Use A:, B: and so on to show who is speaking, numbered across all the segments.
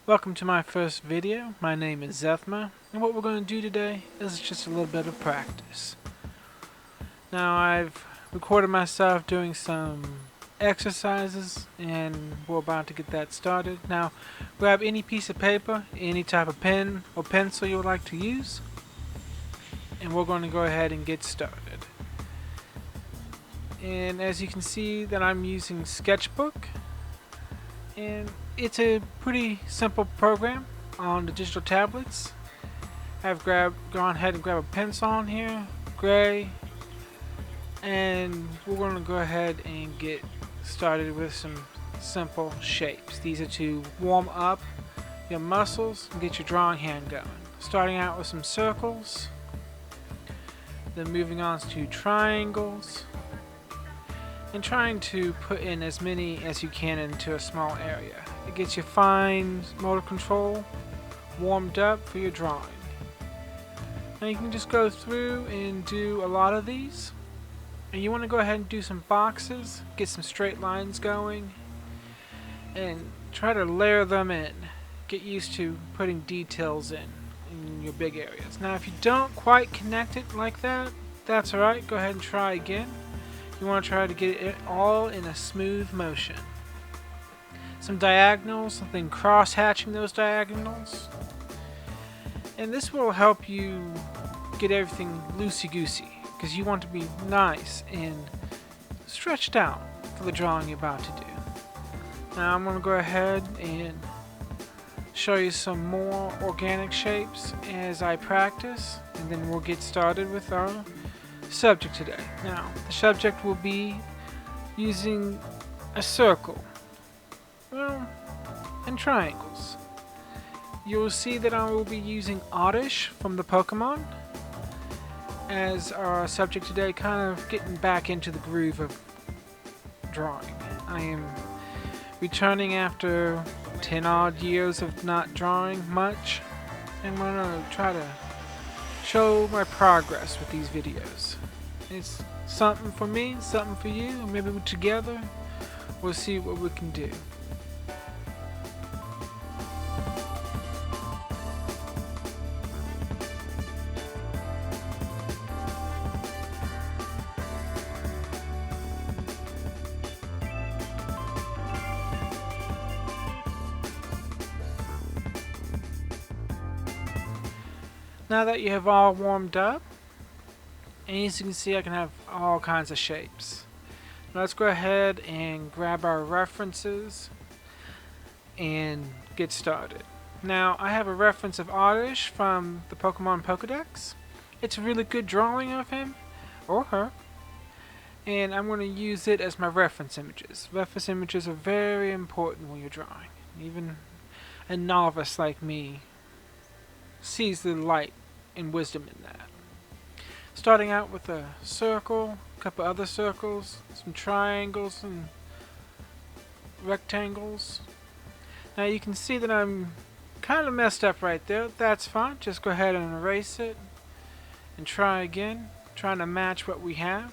A: Welcome to my first video. My name is Zethma, and what we're going to do today is just a little bit of practice. Now I've recorded myself doing some exercises and we're about to get that started. Now grab any piece of paper, any type of pen or pencil you would like to use, and we're going to go ahead and get started. And as you can see that I'm using Sketchbook, and it's a pretty simple program on the digital tablets. I've gone ahead and grabbed a pencil on here, gray, and we're going to go ahead and get started with some simple shapes. These are to warm up your muscles and get your drawing hand going. Starting out with some circles, then moving on to triangles, and trying to put in as many as you can into a small area. It gets your fine motor control warmed up for your drawing. Now you can just go through and do a lot of these. And you want to go ahead and do some boxes, get some straight lines going, and try to layer them in. Get used to putting details in your big areas. Now if you don't quite connect it like that, that's alright. Go ahead and try again. You want to try to get it all in a smooth motion. Some diagonals, then cross-hatching those diagonals. And this will help you get everything loosey-goosey, because you want to be nice and stretched out for the drawing you're about to do. Now I'm going to go ahead and show you some more organic shapes as I practice, and then we'll get started with our subject today. Now, the subject will be using a circle, and triangles. You'll see that I will be using Oddish from the Pokemon as our subject today, kind of getting back into the groove of drawing. I am returning after 10 odd years of not drawing much, and I'm going to try to show my progress with these videos. It's something for me, something for you, and maybe together we'll see what we can do. Now that you have all warmed up, and as you can see, I can have all kinds of shapes. Now let's go ahead and grab our references and get started. Now I have a reference of Oddish from the Pokemon Pokedex. It's a really good drawing of him or her, and I'm going to use it as my reference images. Reference images are very important when you're drawing. Even a novice like me sees the light and wisdom in that. Starting out with a circle, a couple other circles, some triangles and rectangles. Now you can see that I'm kind of messed up right there. That's fine. Just go ahead and erase it and try again, trying to match what we have.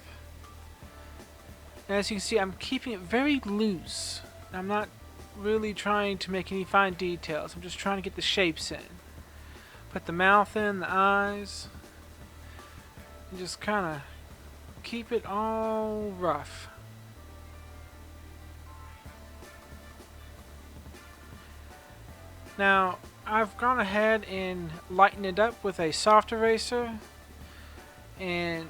A: And as you can see, I'm keeping it very loose. I'm not really trying to make any fine details. I'm just trying to get the shapes in. Put the mouth in, the eyes, and just kind of keep it all rough. Now I've gone ahead and lightened it up with a soft eraser, and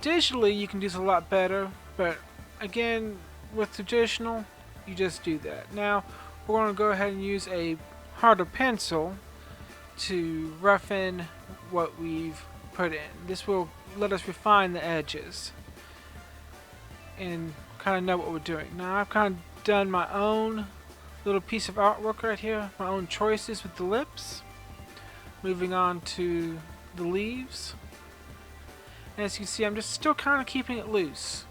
A: digitally you can do this a lot better, but again with traditional you just do that. Now we're going to go ahead and use a harder pencil to roughen what we've put in. This will let us refine the edges and kind of know what we're doing. Now I've kind of done my own little piece of artwork right here, my own choices with the lips. Moving on to the leaves. And as you can see, I'm just still kind of keeping it loose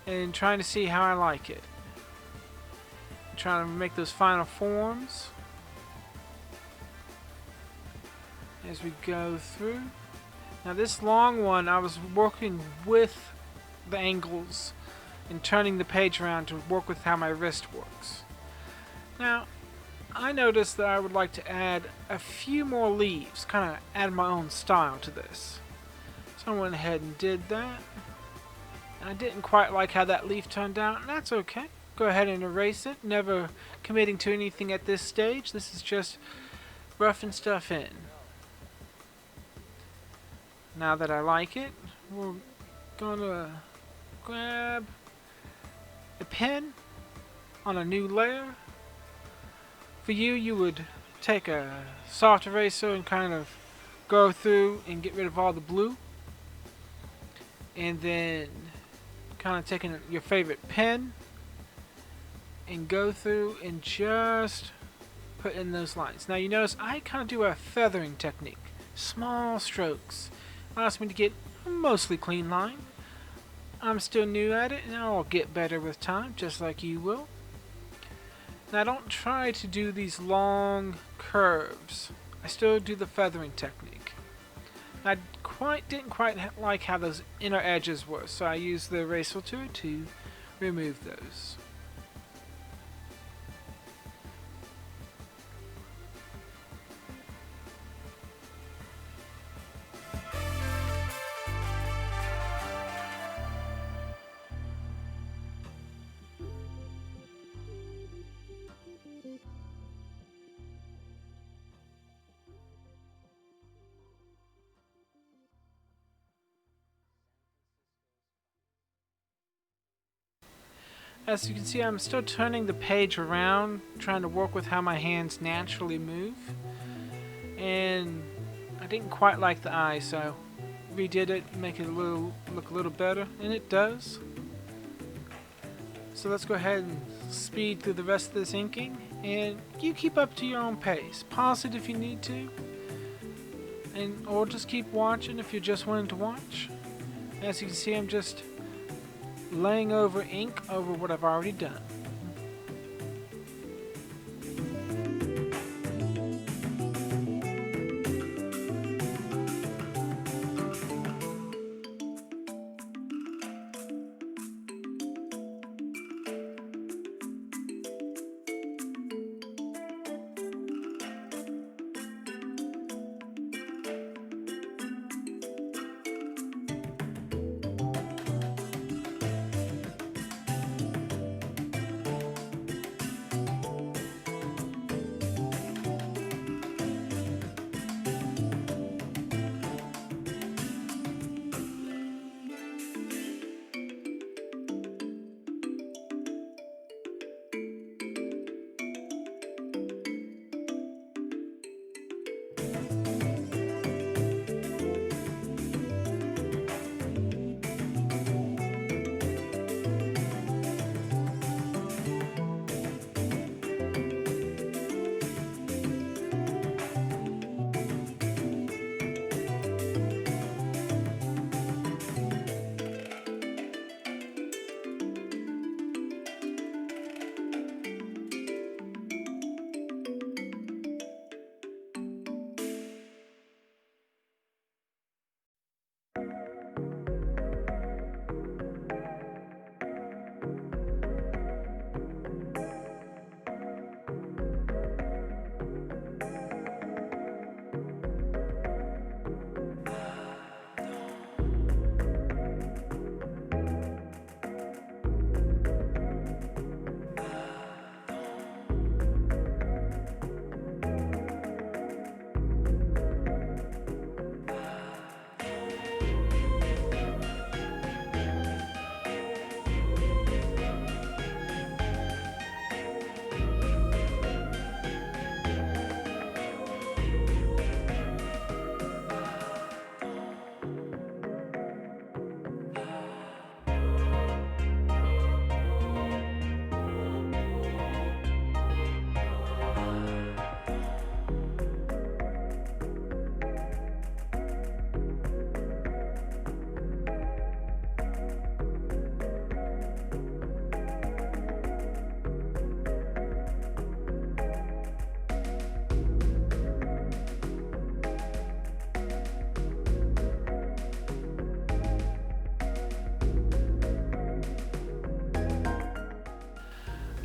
A: and trying to see how I like it. I'm trying to make those final forms as we go through. Now this long one, I was working with the angles and turning the page around to work with how my wrist works. Now I noticed that I would like to add a few more leaves, kind of add my own style to this. So I went ahead and did that. And I didn't quite like how that leaf turned out, and that's okay. Go ahead and erase it, never committing to anything at this stage. This is just roughing stuff in. Now that I like it, we're gonna grab a pen on a new layer. For you, you would take a soft eraser and kind of go through and get rid of all the blue. And then kind of taking your favorite pen and go through and just put in those lines. Now you notice I kind of do a feathering technique. Small strokes. Allows me to get a mostly clean line. I'm still new at it and I'll get better with time, just like you will. Now don't try to do these long curves. I still do the feathering technique. I didn't quite like how those inner edges were, so I used the eraser tool to remove those. As you can see, I'm still turning the page around, trying to work with how my hands naturally move. And I didn't quite like the eye, so redid it, make it look a little better, and it does. So let's go ahead and speed through the rest of this inking, and you keep up to your own pace. Pause it if you need to, or just keep watching if you're just wanting to watch. As you can see, I'm just laying over ink over what I've already done.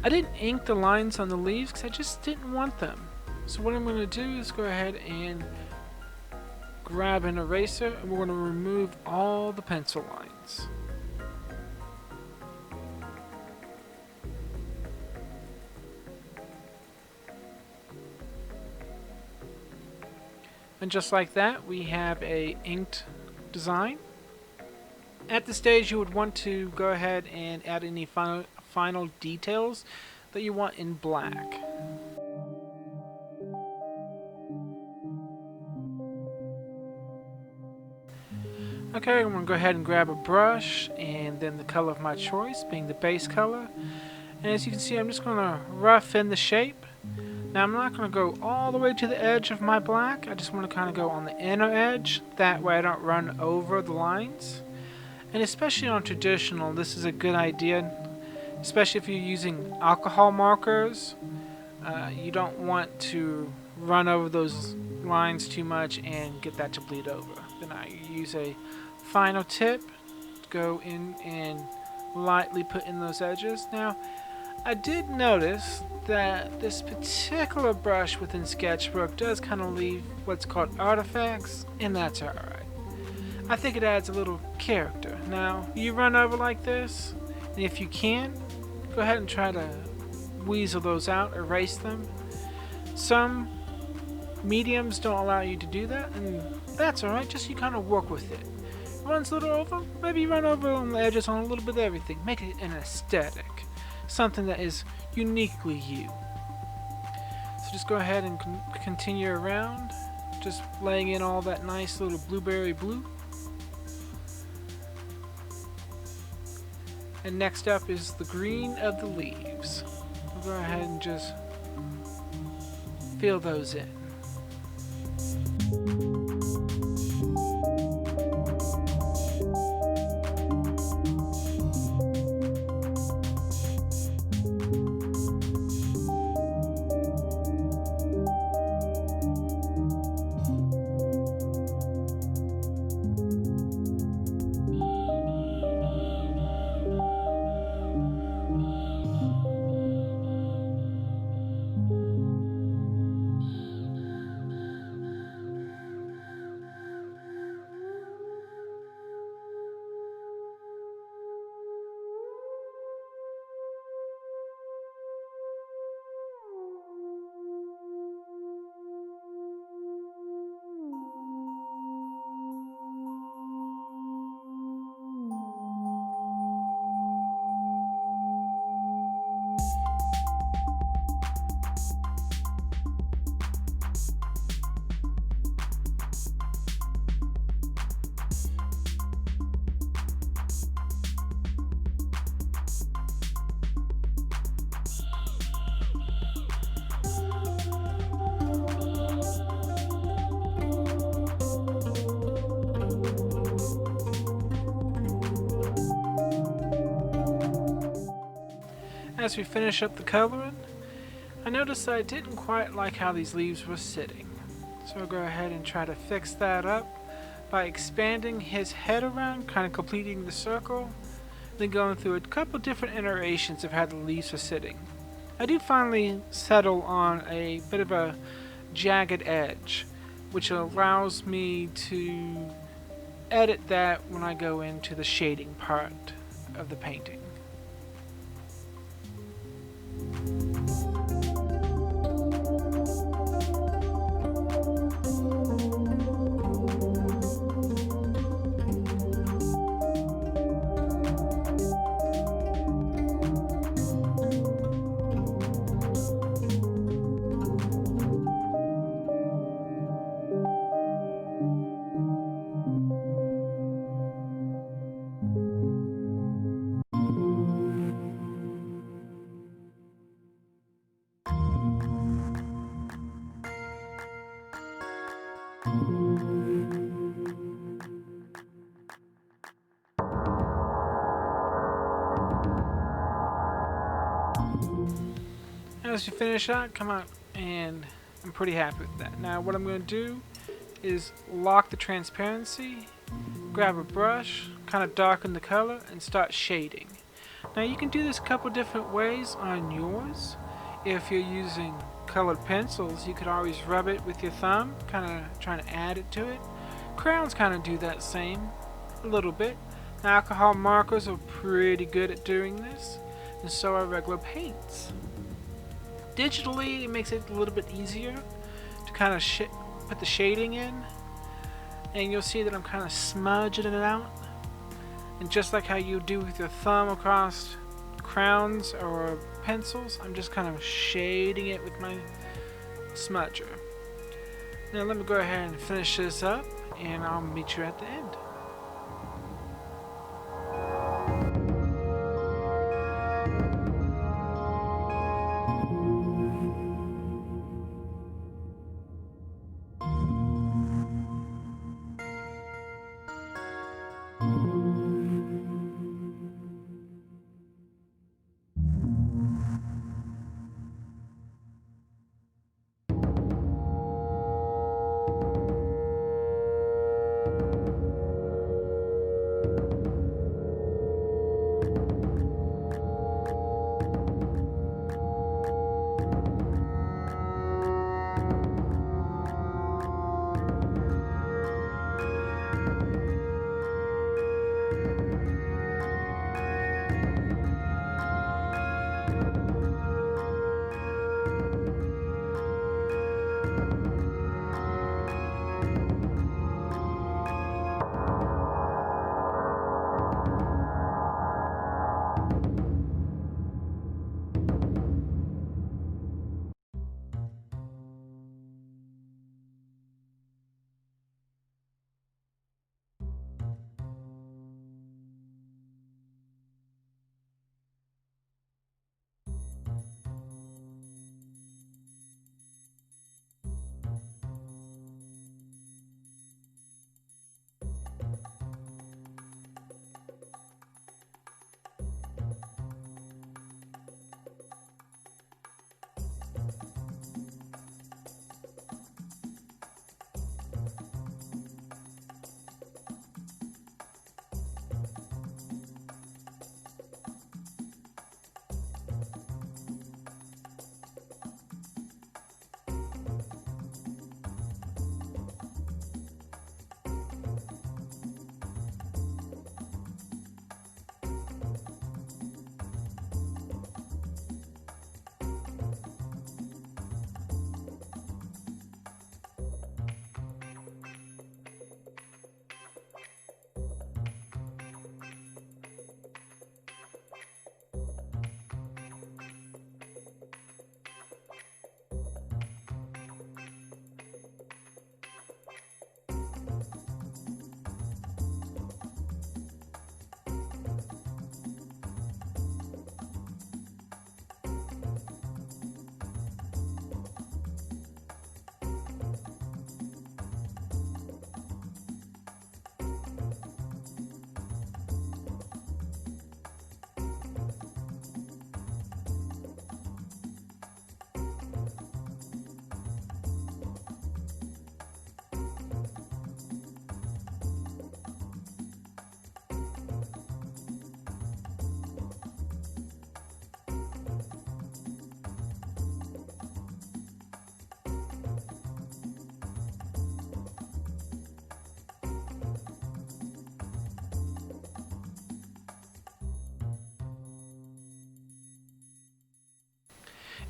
A: I didn't ink the lines on the leaves because I just didn't want them. So what I'm going to do is go ahead and grab an eraser and we're going to remove all the pencil lines. And just like that, we have a inked design. At this stage, you would want to go ahead and add any final details that you want in black. Okay, I'm going to go ahead and grab a brush and then the color of my choice being the base color. And as you can see, I'm just going to rough in the shape. Now I'm not going to go all the way to the edge of my black. I just want to kind of go on the inner edge. That way I don't run over the lines. And especially on traditional, this is a good idea. Especially if you're using alcohol markers. You don't want to run over those lines too much and get that to bleed over. Then I use a final tip to go in and lightly put in those edges. Now I did notice that this particular brush within Sketchbook does kind of leave what's called artifacts, and that's alright. I think it adds a little character. Now, you run over like this, and if you can, go ahead and try to weasel those out, erase them. Some mediums don't allow you to do that, and that's alright, just you kind of work with it. Runs a little over, maybe you run over on the edges on a little bit of everything. Make it an aesthetic. Something that is uniquely you. So just go ahead and continue around, just laying in all that nice little blueberry blue. And next up is the green of the leaves. We'll go ahead and just fill those in. As we finish up the coloring, I noticed that I didn't quite like how these leaves were sitting. So I'll go ahead and try to fix that up by expanding his head around, kind of completing the circle, then going through a couple different iterations of how the leaves are sitting. I do finally settle on a bit of a jagged edge, which allows me to edit that when I go into the shading part of the painting. As you finish that, come out, and I'm pretty happy with that. Now what I'm going to do is lock the transparency, grab a brush, kind of darken the color, and start shading. Now you can do this a couple different ways on yours. If you're using colored pencils, you could always rub it with your thumb, kind of trying to add it to it. Crayons kind of do that same, a little bit. Now, alcohol markers are pretty good at doing this, and so are regular paints. Digitally, it makes it a little bit easier to kind of put the shading in, and you'll see that I'm kind of smudging it out. And just like how you do with your thumb across crowns or pencils, I'm just kind of shading it with my smudger. Now let me go ahead and finish this up, and I'll meet you at the end.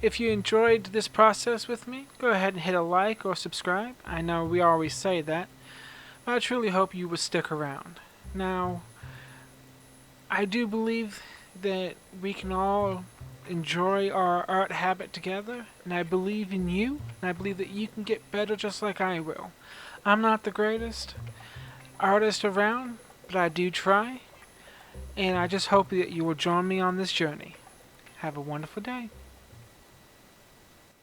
A: If you enjoyed this process with me, go ahead and hit a like or subscribe. I know we always say that, but I truly hope you will stick around. Now, I do believe that we can all enjoy our art habit together, and I believe in you, and I believe that you can get better just like I will. I'm not the greatest artist around, but I do try, and I just hope that you will join me on this journey. Have a wonderful day.